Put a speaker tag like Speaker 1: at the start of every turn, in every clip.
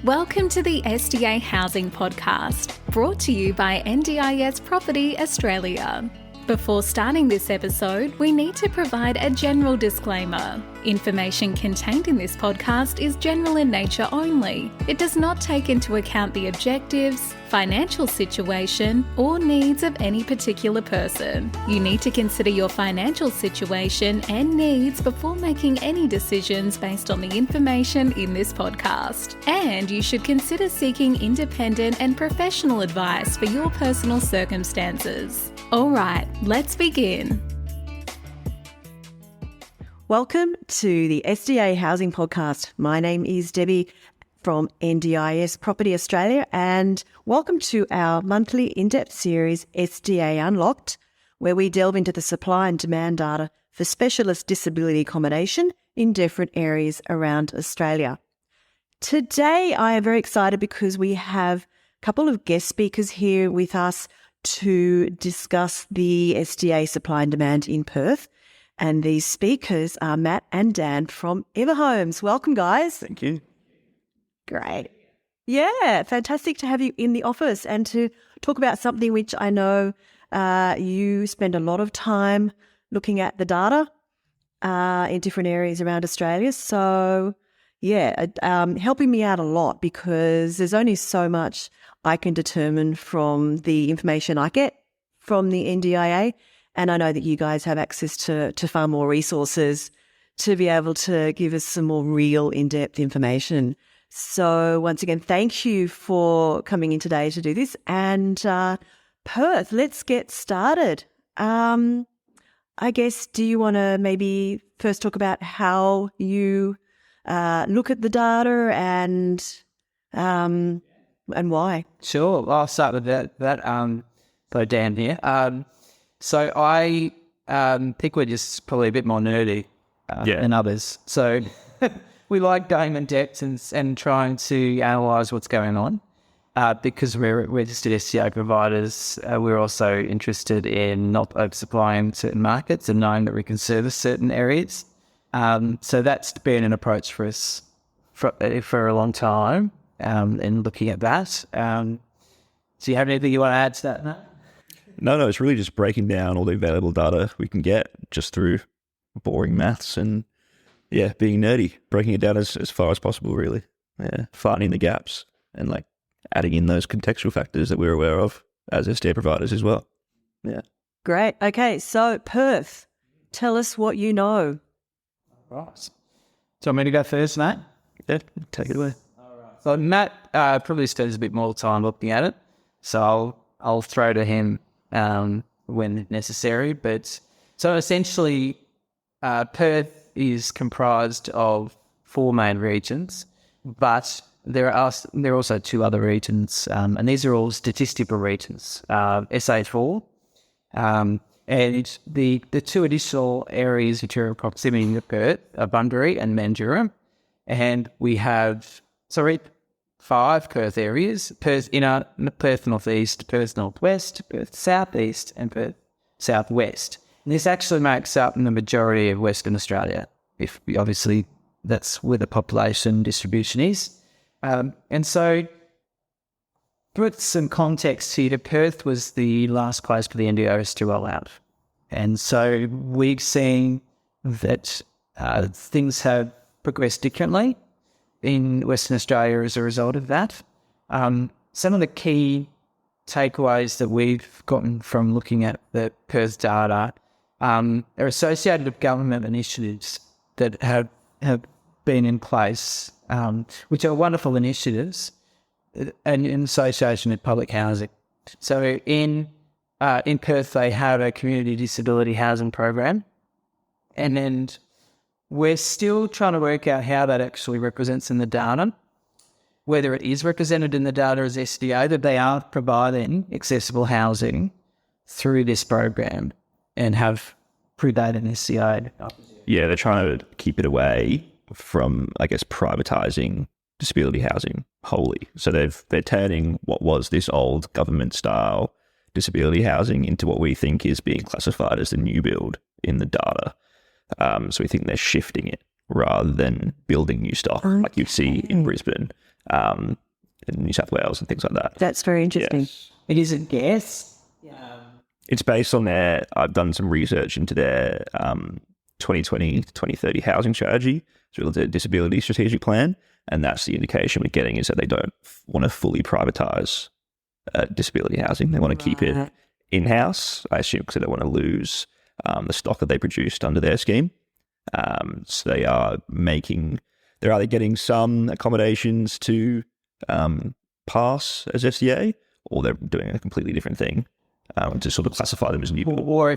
Speaker 1: Welcome to the SDA Housing Podcast, brought to you by NDIS Property Australia. Before starting this episode, we need to provide a general disclaimer. Information contained in this podcast is general in nature only. It does not take into account the objectives, financial situation, or needs of any particular person. You need to consider your financial situation and needs before making any decisions based on the information in this podcast. And you should consider seeking independent and professional advice for your personal circumstances. All right, let's begin.
Speaker 2: Welcome to the SDA Housing Podcast. My name is Debbie from NDIS Property Australia, and welcome to our monthly in-depth series, SDA Unlocked, where we delve into the supply and demand data for specialist disability accommodation in different areas around Australia. Today, I am very excited because we have a couple of guest speakers here with us to discuss the SDA supply and demand in Perth. And these speakers are Matt and Dan from Everhomes. Welcome, guys.
Speaker 3: Thank you.
Speaker 2: Great. Yeah, fantastic to have you in the office and to talk about something which I know you spend a lot of time looking at the data in different areas around Australia. So, yeah, helping me out a lot because there's only so much I can determine from the information I get from the NDIA. And I know that you guys have access to far more resources to be able to give us some more real in-depth information. So once again, thank you for coming in today to do this. And Perth, let's get started. I guess, do you want to maybe first talk about how you look at the data and why?
Speaker 4: Sure, I'll start with that. So Dan here. So I think we're just probably a bit more nerdy than others. So we like going in depth and trying to analyse what's going on because we're registered SDA providers. We're also interested in not oversupplying certain markets and knowing that we can service certain areas. So that's been an approach for us for a long time in looking at that. Do you have anything you want to add to that, Matt?
Speaker 3: No, it's really just breaking down all the available data we can get just through boring maths and, being nerdy, breaking it down as far as possible, really. Yeah, finding the gaps and, adding in those contextual factors that we're aware of as SDA providers as well. Yeah.
Speaker 2: Great. Okay, so Perth, tell us what you know.
Speaker 4: Right. So I'm going to go first, Matt?
Speaker 3: Yeah, take it away.
Speaker 4: All right. So Matt probably spends a bit more time looking at it, so I'll throw to him when necessary. But so essentially, Perth is comprised of 4 main regions, but there are also 2 other regions, and these are all statistical regions, SA4, and the 2 additional areas which are in proximity to Perth are Bunbury and Mandurah, and we have 5 Perth areas: Perth Inner, Perth Northeast, Perth Northwest, Perth Southeast, and Perth Southwest. And this actually makes up the majority of Western Australia, if obviously that's where the population distribution is. And so, put some context here, Perth was the last place for the NDIS to roll out. And so we've seen that things have progressed differently in Western Australia as a result of that. Some of the key takeaways that we've gotten from looking at the Perth data are associated with government initiatives that have been in place, which are wonderful initiatives and in association with public housing. So in Perth, they have a community disability housing program, and then we're still trying to work out how that actually represents in the data, whether it is represented in the data as SDA, that they are providing accessible housing through this program and have predated SDA.
Speaker 3: Yeah, they're trying to keep it away from, privatising disability housing wholly. So they're turning what was this old government-style disability housing into what we think is being classified as the new build in the data. So we think they're shifting it rather than building new stock like you see in Brisbane. in New South Wales and things like that.
Speaker 2: That's very interesting.
Speaker 3: Yes.
Speaker 4: It is a guess.
Speaker 3: It's based on I've done some research into their 2020 to 2030 housing strategy, so it's a disability strategic plan, and that's the indication we're getting is that they don't want to fully privatise disability housing. They want to keep it in-house, I assume, because they don't want to lose the stock that they produced under their scheme. So they're either getting some accommodations to pass as SDA, or they're doing a completely different thing to sort of classify them as new build.
Speaker 4: Or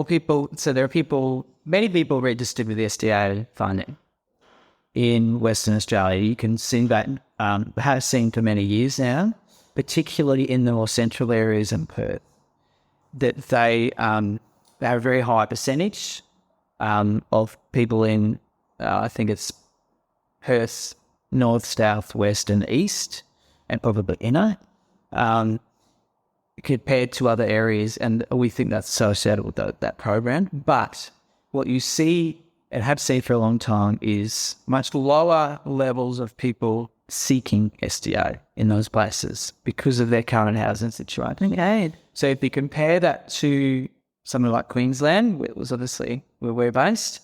Speaker 4: people. So there are many people registered with the SDA funding in Western Australia. You can see that have seen for many years now, particularly in the more central areas in Perth, that they have a very high percentage of people in, I think it's Perth north, south, west and east, and probably inner, compared to other areas. And we think that's associated with that program. But what you see and have seen for a long time is much lower levels of people seeking SDA in those places because of their current housing situation.
Speaker 2: Okay.
Speaker 4: So if you compare that to somewhere like Queensland, where it was obviously where we're based,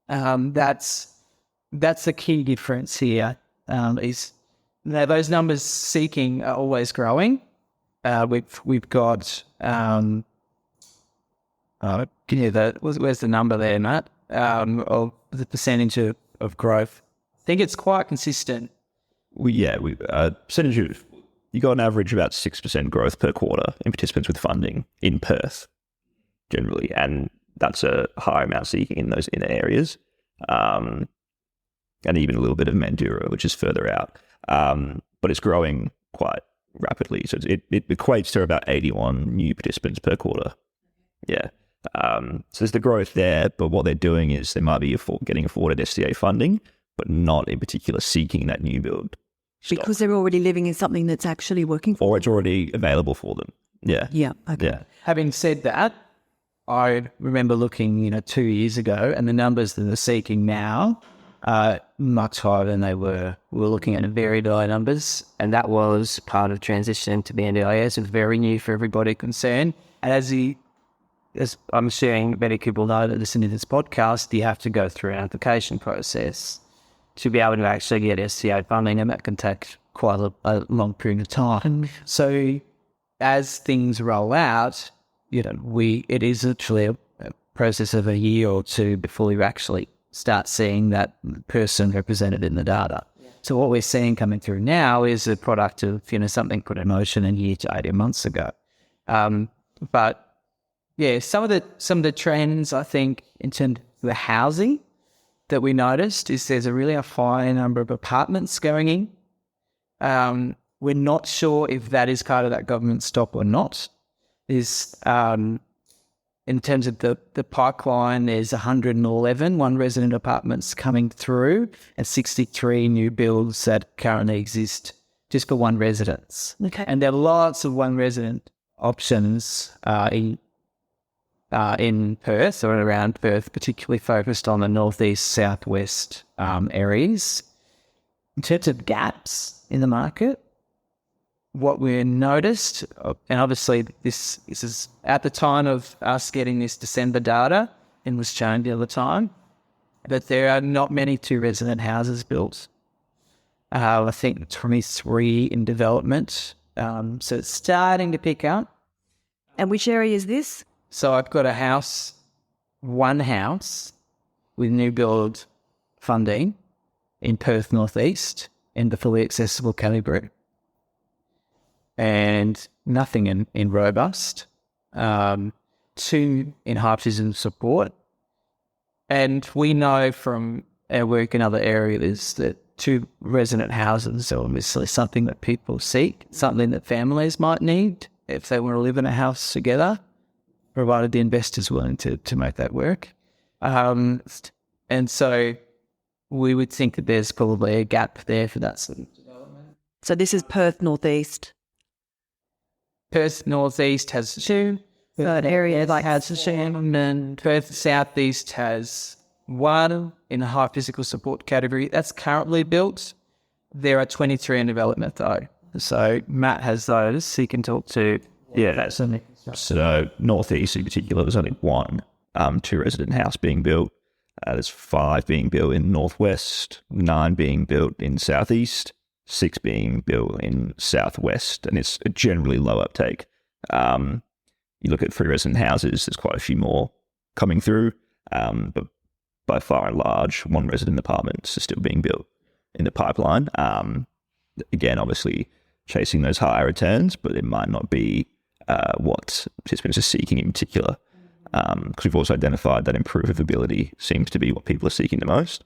Speaker 4: that's the key difference here. Is now those numbers seeking are always growing. We've got where's the number there, Matt? Of the percentage of growth. I think it's quite consistent.
Speaker 3: Percentage of, you got an average about 6% growth per quarter in participants with funding in Perth, generally, and that's a higher amount seeking in those inner areas, and even a little bit of Mandurah, which is further out, but it's growing quite rapidly. So it equates to about 81 new participants per quarter. Yeah. So there's the growth there, but what they're doing is they might be getting afforded SDA funding, but not in particular seeking that new build stock.
Speaker 2: Because they're already living in something that's actually working for them.
Speaker 3: Or it's already available for them. Yeah.
Speaker 2: Yeah. Okay.
Speaker 3: Yeah.
Speaker 4: Having said that, I remember looking, 2 years ago, and the numbers that they're seeking now are much higher than they were. We were looking at very low numbers, and that was part of transition to the NDIS. It was very new for everybody concerned. And as I'm assuming many people know that listen to this podcast, you have to go through an application process to be able to actually get SDA funding, and that can take quite a long period of time. So as things roll out, it is literally a process of a year or two before you actually start seeing that person represented in the data. Yeah. So what we're seeing coming through now is a product of, something put in motion a year to 18 months ago. But yeah, some of the trends, I think, in terms of the housing that we noticed is there's a really high number of apartments going in. We're not sure if that is part of that government stock or not. In terms of the pipeline, there's 111 one-resident apartments coming through and 63 new builds that currently exist just for one residence.
Speaker 2: Okay.
Speaker 4: And there are lots of one-resident options in Perth or around Perth, particularly focused on the northeast, southwest areas. In terms of gaps in the market, what we noticed, and obviously this is at the time of us getting this December data, and was changed all the time, but there are not many two-resident houses built. I think 23 in development, so it's starting to pick up.
Speaker 2: And which area is this?
Speaker 4: So I've got one house with new build funding in Perth Northeast in the fully accessible category. And nothing in robust, 2 in high precision support. And we know from our work in other areas that 2 resident houses are obviously something that people seek, something that families might need if they want to live in a house together, provided the investor's willing to make that work. And so we would think that there's probably a gap there for that sort of development.
Speaker 2: So this is Perth Northeast.
Speaker 4: Perth Northeast has 2.
Speaker 2: That area
Speaker 4: has 2. And Perth Southeast has 1 in a high physical support category. That's currently built. there are 23 in development though. So Matt has those. He can talk to.
Speaker 3: Yeah, that's so northeast in particular. There's only one 2-resident house being built. There's 5 being built in northwest, 9 being built in southeast, 6 being built in southwest, and it's a generally low uptake. You look at 3-resident houses, there's quite a few more coming through, but by far and large, 1-resident apartments are still being built in the pipeline. Again, obviously chasing those higher returns, but it might not be what participants are seeking in particular, because we've also identified that improvability seems to be what people are seeking the most.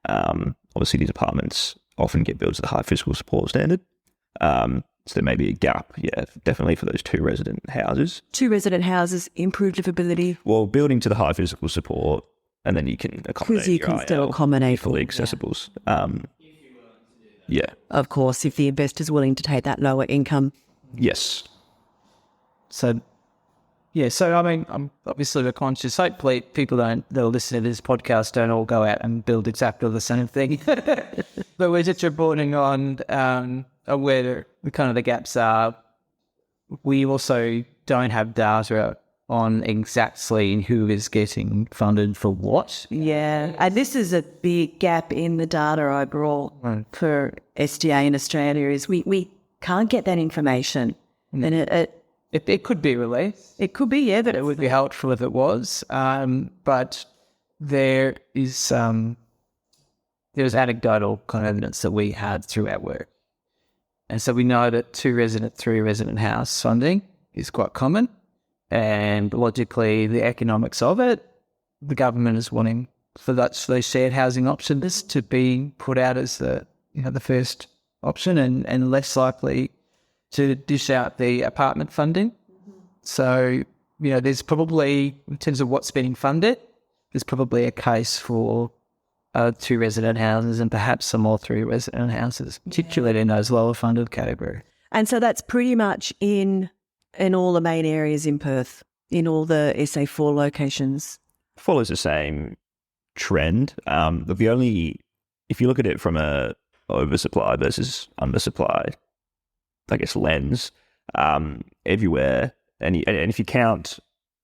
Speaker 3: Obviously, these apartments often get built to the high physical support standard. So there may be a gap, definitely for those 2-resident houses.
Speaker 2: 2-resident houses, improved livability.
Speaker 3: Well, building to the high physical support, and then you can accommodate.
Speaker 2: Because you can still accommodate
Speaker 3: fully accessibles. Yeah.
Speaker 2: Of course, if the investor's willing to take that lower income.
Speaker 3: Yes.
Speaker 4: So, I mean, I'm obviously we're conscious. Hopefully, people that'll listen to this podcast don't all go out and build exactly the same thing. But we're just reporting on where the gaps are. We also don't have data on exactly who is getting funded for what.
Speaker 2: Yeah, and this is a big gap in the data overall for SDA in Australia is we can't get that information. And
Speaker 4: it could be released.
Speaker 2: It could be, yeah.
Speaker 4: It would be helpful if it was. But there is anecdotal kind of evidence that we had through our work. And so we know that 2-resident, 3-resident house funding is quite common. And logically, the economics of it, the government is wanting for those shared housing options to be put out as the first option and less likely to dish out the apartment funding. So, there's probably, in terms of what's being funded, there's probably a case for 2-resident houses and perhaps some more 3-resident houses, particularly in those lower funded categories.
Speaker 2: And so that's pretty much in all the main areas in Perth, in all the SA4 locations.
Speaker 3: Follows the same trend. If you look at it from a oversupply versus undersupply, I guess, lens, everywhere, and if you count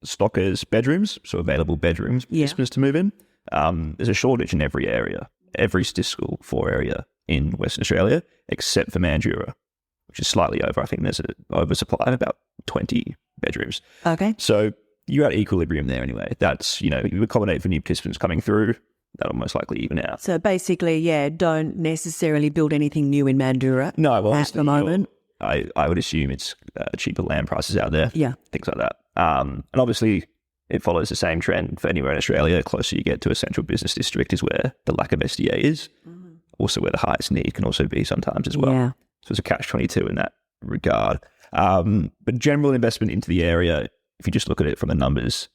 Speaker 3: stock as bedrooms, so available bedrooms for participants to move in, there's a shortage in every area, every statistical 4 area in Western Australia, except for Mandurah, which is slightly over. I think there's an oversupply of about 20 bedrooms.
Speaker 2: Okay.
Speaker 3: So you're at equilibrium there anyway. That's, you accommodate for new participants coming through, that'll most likely even out.
Speaker 2: So basically, don't necessarily build anything new in Mandurah at the moment.
Speaker 3: I would assume it's cheaper land prices out there.
Speaker 2: Yeah.
Speaker 3: Things like that. And obviously it follows the same trend for anywhere in Australia. The closer you get to a central business district is where the lack of SDA is. Mm-hmm. Also where the highest need can also be sometimes as well. Yeah. So it's a catch-22 in that regard. But general investment into the area, if you just look at it from the numbers,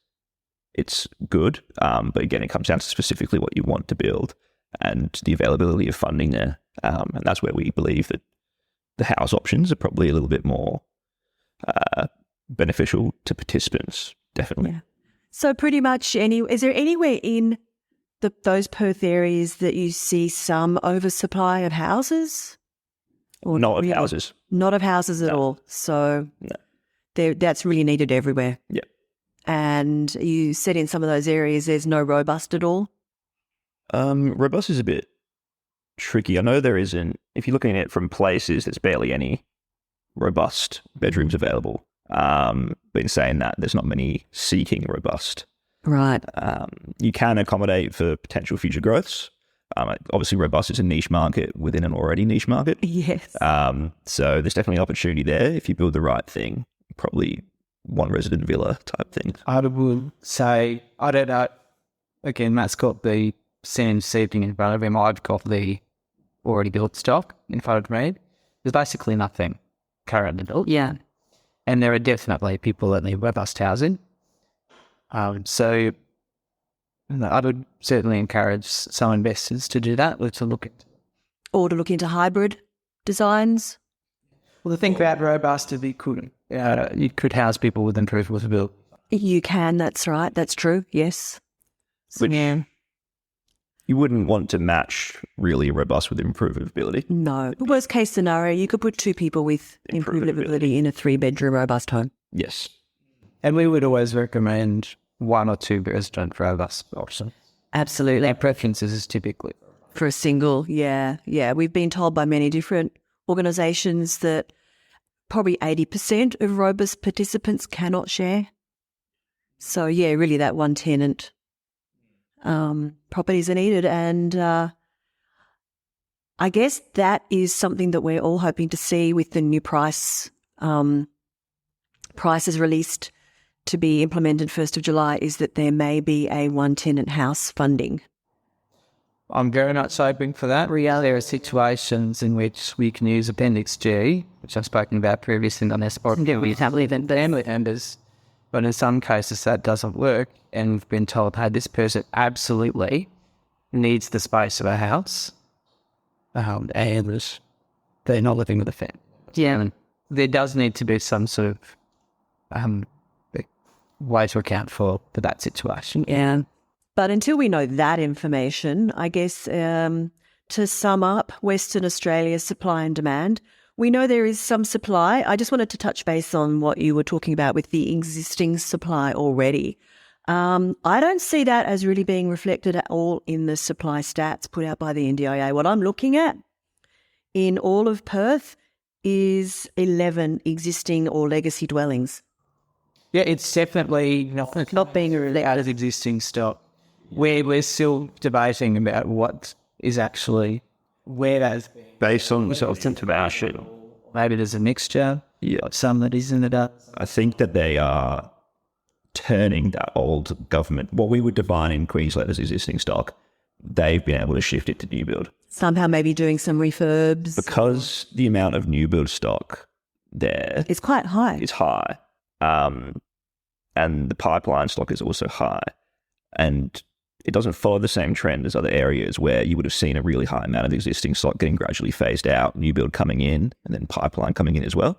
Speaker 3: it's good. But again, it comes down to specifically what you want to build and the availability of funding there. And that's where we believe that the house options are probably a little bit more beneficial to participants, definitely.
Speaker 2: Yeah. So pretty much, is there anywhere in those Perth areas that you see some oversupply of houses?
Speaker 3: Or not of houses.
Speaker 2: Not of houses at all. So that's really needed everywhere.
Speaker 3: Yeah.
Speaker 2: And you said in some of those areas there's no robust at all?
Speaker 3: Robust is a bit tricky. I know there isn't. If you're looking at it from places, there's barely any robust bedrooms available. But in saying that, there's not many seeking robust.
Speaker 2: Right.
Speaker 3: You can accommodate for potential future growths. Obviously, robust is a niche market within an already niche market.
Speaker 2: Yes.
Speaker 3: So there's definitely opportunity there if you build the right thing. Probably 1-resident villa type thing.
Speaker 4: I would say, I don't know. Again, Matt's got the CNC thing in front of him. I've got the already built stock in front of me. There's basically nothing currently built.
Speaker 2: Yeah.
Speaker 4: And there are definitely people that need robust housing. So I would certainly encourage some investors to do that, or to look into
Speaker 2: hybrid designs.
Speaker 4: Well, the thing about robust is you could house people with improved livability.
Speaker 2: You can, that's right. That's true, yes.
Speaker 3: Which You wouldn't want to match really robust with improvability.
Speaker 2: No. Worst case scenario, you could put 2 people with improvability in a 3-bedroom robust home.
Speaker 3: Yes.
Speaker 4: And we would always recommend 1 or 2 resident robust options.
Speaker 2: Absolutely.
Speaker 4: Our preferences is typically
Speaker 2: For a single, yeah. We've been told by many different organisations that probably 80% of robust participants cannot share. So, yeah, really that one tenant properties are needed. And I guess that is something that we're all hoping to see with the new prices released to be implemented 1st of July, is that there may be a 1-tenant house funding.
Speaker 4: I'm very much hoping for that. There are situations in which we can use Appendix G, which I've spoken about previously on this podcast, with family members, but in some cases that doesn't work, and we've been told, hey, this person absolutely needs the space of a house, and they're not living with a family. Yeah. And there does need to be some sort of way to account for that situation.
Speaker 2: Yeah. But until we know that information, I guess to sum up Western Australia's supply and demand, we know there is some supply. I just wanted to touch base on what you were talking about with the existing supply already. I don't see that as really being reflected at all in the supply stats put out by the NDIA. What I'm looking at in all of Perth is 11 existing or legacy dwellings.
Speaker 4: Yeah, it's definitely not being out of existing stock. We're still debating about what is actually where that's
Speaker 3: Based on information.
Speaker 4: Maybe there's a mixture.
Speaker 3: Yeah.
Speaker 4: Some that isn't it up.
Speaker 3: I think that they are turning that old government, what we would define in Queensland as existing stock, they've been able to shift it to new build.
Speaker 2: Somehow maybe doing some refurbs.
Speaker 3: Because the amount of new build stock there
Speaker 2: It's quite high.
Speaker 3: is high. And the pipeline stock is also high. And it doesn't follow the same trend as other areas where you would have seen a really high amount of existing stock getting gradually phased out, new build coming in, and then pipeline coming in as well.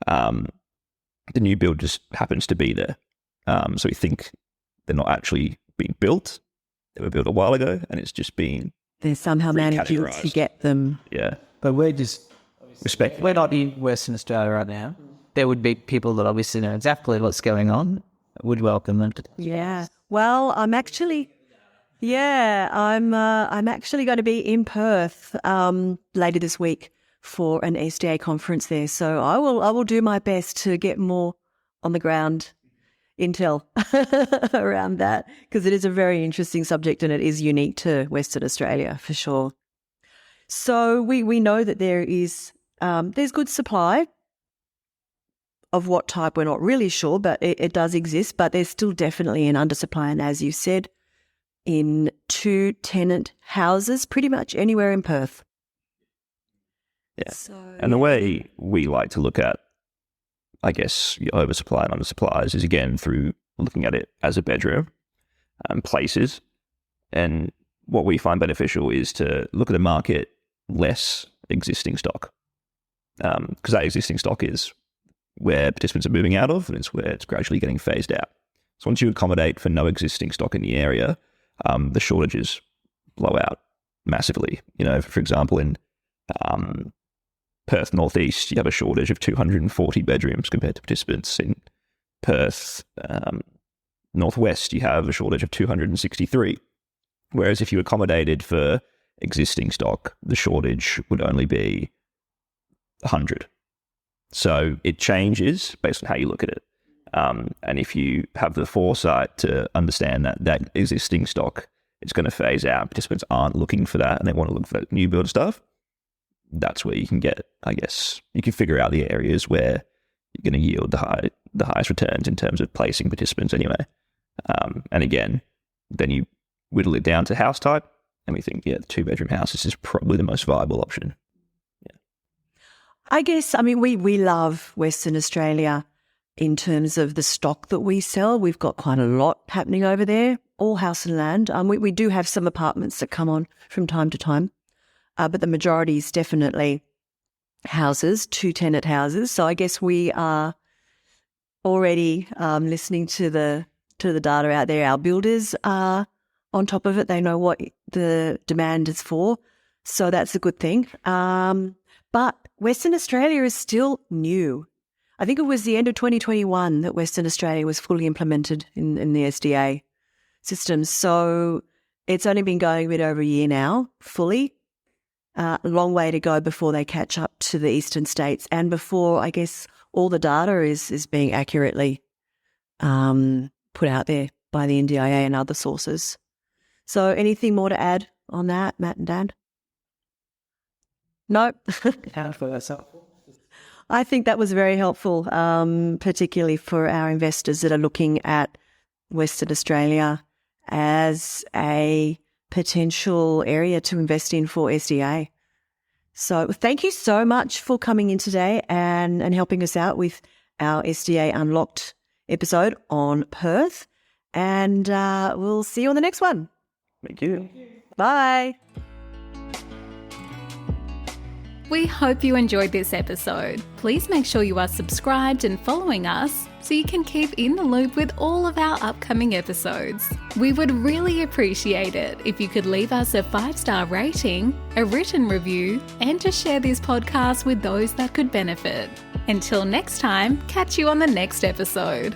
Speaker 3: The new build just happens to be there. So we think they're not actually being built. They were built a while ago, and it's just been
Speaker 2: They're somehow managing to
Speaker 3: recategorised.
Speaker 2: get them.
Speaker 3: Yeah.
Speaker 4: But we're not in Western Australia right now. There would be people that obviously know exactly what's going on, would welcome them to.
Speaker 2: Yeah. Well, I'm actually going to be in Perth later this week for an SDA conference there. So I will do my best to get more on the ground intel around that, because it is a very interesting subject and it is unique to Western Australia for sure. So we know that there's good supply. Of what type, we're not really sure, but it does exist. But there's still definitely an undersupply, and as you said, in 2-tenant houses, pretty much anywhere in Perth.
Speaker 3: Yeah.
Speaker 2: So,
Speaker 3: And the way we like to look at, I guess, your oversupply and undersupplies is, again, through looking at it as a bedroom, places. And what we find beneficial is to look at the market less existing stock, because that existing stock is where participants are moving out of, and it's where it's gradually getting phased out. So once you accommodate for no existing stock in the area, the shortages blow out massively. For example, in Perth Northeast, you have a shortage of 240 bedrooms compared to participants. In Perth Northwest, you have a shortage of 263. Whereas if you accommodated for existing stock, the shortage would only be 100. So it changes based on how you look at it. And if you have the foresight to understand that existing stock is going to phase out, participants aren't looking for that and they want to look for new build stuff, that's where you can get, I guess, you can figure out the areas where you're going to yield the highest returns in terms of placing participants anyway. And again, then you whittle it down to house type, and we think, the 2-bedroom houses is probably the most viable option.
Speaker 2: I guess, we love Western Australia in terms of the stock that we sell. We've got quite a lot happening over there, all house and land. We do have some apartments that come on from time to time, but the majority is definitely houses, 2-tenant houses. So I guess we are already listening to the data out there. Our builders are on top of it. They know what the demand is for. So that's a good thing. But Western Australia is still new. I think it was the end of 2021 that Western Australia was fully implemented in the SDA systems. So it's only been going a bit over a year now, fully. A long way to go before they catch up to the eastern states and before, I guess, all the data is being accurately put out there by the NDIA and other sources. So anything more to add on that, Matt and Dan? No? I think that was very helpful, particularly for our investors that are looking at Western Australia as a potential area to invest in for SDA. So thank you so much for coming in today and helping us out with our SDA Unlocked episode on Perth. And we'll see you on the next one.
Speaker 3: Thank you.
Speaker 2: Bye.
Speaker 1: We hope you enjoyed this episode. Please make sure you are subscribed and following us so you can keep in the loop with all of our upcoming episodes. We would really appreciate it if you could leave us a 5-star rating, a written review, and to share this podcast with those that could benefit. Until next time, catch you on the next episode.